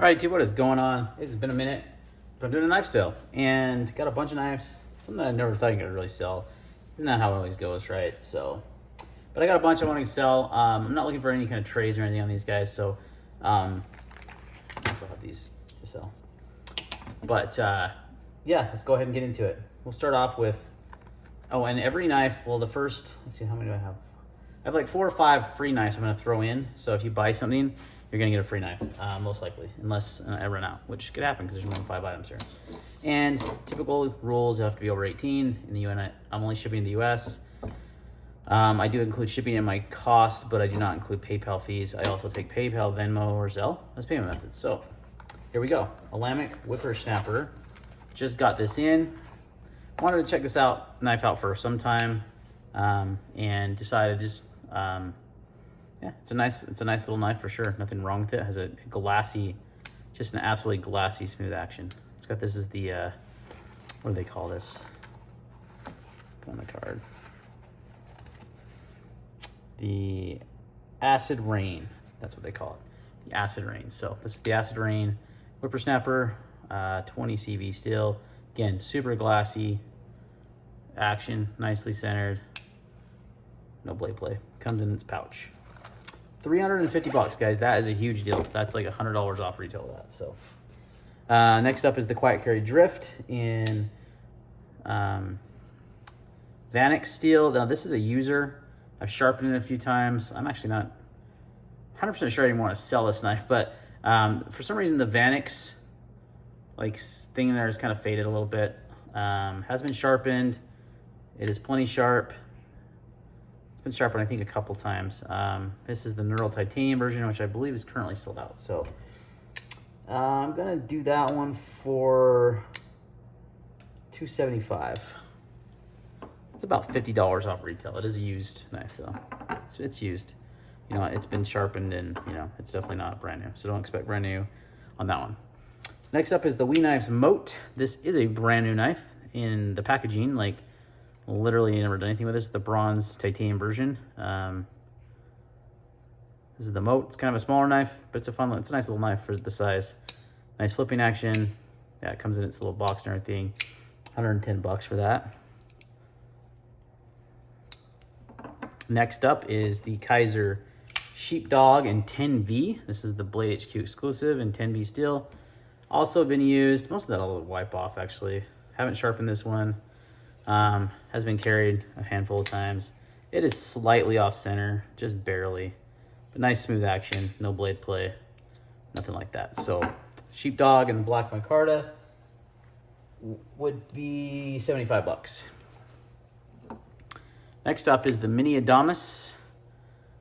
All right, dude, what is going on? It's been a minute, but I'm doing a knife sale and got a bunch of knives. Something I never thought I could really sell. Isn't that how it always goes, right? So, but I got a bunch I want to sell. I'm not looking for any kind of trades or anything on these guys, so I also have these to sell. But yeah, let's go ahead and get into it. We'll start off with, oh, and every knife, well, the first, let's see, how many do I have? I have like 4 or 5 free knives I'm going to throw in. So if you buy something, you're going to get a free knife, most likely, unless I run out, which could happen because there's more than 5 items here. And typical rules, you have to be over 18 in the UN. I'm only shipping in the US. I do include shipping in my cost, but I do not include PayPal fees. I also take PayPal, Venmo, or Zelle as payment methods. So here we go. Olamic Whippersnapper. Just got this in. Wanted to check this knife out for some time, and decided just, yeah, it's a nice little knife for sure. Nothing wrong with it. It has a glassy, just an absolutely glassy smooth action. It's got, this is the, what do they call this? Put on the card. The Acid Rain. That's what they call it. The Acid Rain. So this is the Acid Rain Whippersnapper, 20 CV steel. Again, super glassy action, nicely centered. No blade play. Comes in its pouch. $350, guys. That is a huge deal. That's like $100 off retail of that. So next up is the Quiet Carry Drift in Vanic steel. Now this is a user. I've sharpened it a few times. I'm actually not 100% sure I even want to sell this knife, but for some reason the Vanix like thing there is kind of faded a little bit. Has been sharpened. It is plenty sharp. It's been sharpened, I think, a couple times. This is the Neural Titanium version, which I believe is currently sold out. So I'm gonna do that one for $275. It's about $50 off retail. It is a used knife, though. It's used. You know, it's been sharpened, and you know, it's definitely not brand new. So don't expect brand new on that one. Next up is the Knives Moat. This is a brand new knife in the packaging. Like, literally never done anything with this. The bronze titanium version. This is the Moat. It's kind of a smaller knife, but it's a nice little knife for the size. Nice flipping action. Yeah, it comes in its little box and everything. $110 for that. Next up is the Kizer Sheepdog in 10V. This is the Blade HQ exclusive in 10V steel. Also been used. Most of that I'll wipe off, actually. Haven't sharpened this one. Has been carried a handful of times. It is slightly off center, just barely. But nice smooth action, no blade play, nothing like that. So Sheepdog and Black Micarta would be $75. Next up is the Mini Adamas.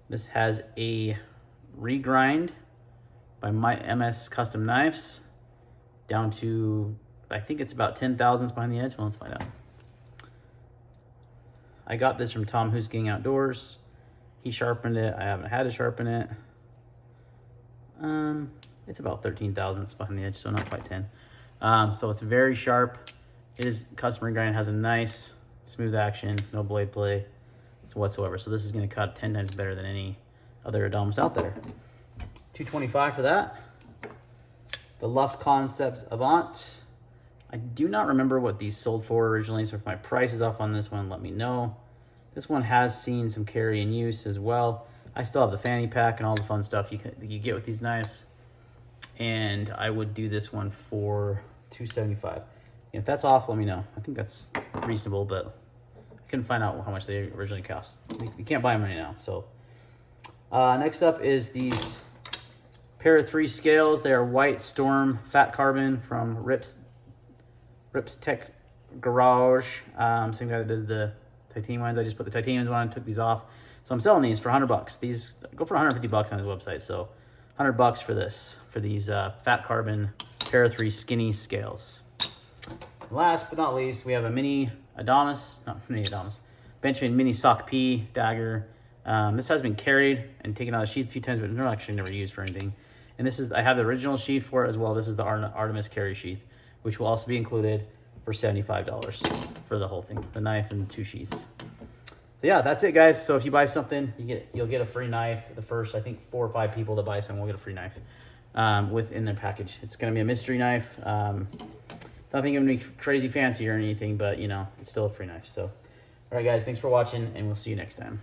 This has a regrind by my MS Custom Knives down to, I think it's about 10 thousandths behind the edge. Well, let's find out. I got this from Tom Husking Outdoors. He sharpened it. I haven't had to sharpen it. It's about 13 thousandths behind the edge, so not quite 10. So it's very sharp. It is custom regrind. Has a nice smooth action, no blade play whatsoever. So this is going to cut 10 times better than any other Adamas out there. $225 for that. The Luft Concepts Avant. I do not remember what these sold for originally, so if my price is off on this one, let me know. This one has seen some carry and use as well. I still have the fanny pack and all the fun stuff you get with these knives. And I would do this one for $275. If that's off, let me know. I think that's reasonable, but I couldn't find out how much they originally cost. You can't buy them right now. So next up is these pair of 3 scales. They are White Storm Fat Carbon from Rips Tech Garage. Same guy that does the titanium ones. I just put the titanium on and took these off. So I'm selling these for $100. These go for $150 on his website. So $100 for this, for these Fat Carbon pair of 3 skinny scales. Last but not least, we have a Mini Adamas, not Mini Adamas, Benchmade Mini SOCP dagger. This has been carried and taken out of the sheath a few times, but actually never used for anything. And this is, I have the original sheath for it as well. This is the Adamas carry sheath, which will also be included for $75 for the whole thing, the knife and the 2 sheaths. So yeah, that's it, guys. So if you buy something, you'll get a free knife. The first, I think, 4 or 5 people that buy something will get a free knife. within their package. It's going to be a mystery knife. Nothing going to be crazy fancy or anything, but, you know, it's still a free knife. So, all right, guys, thanks for watching, and we'll see you next time.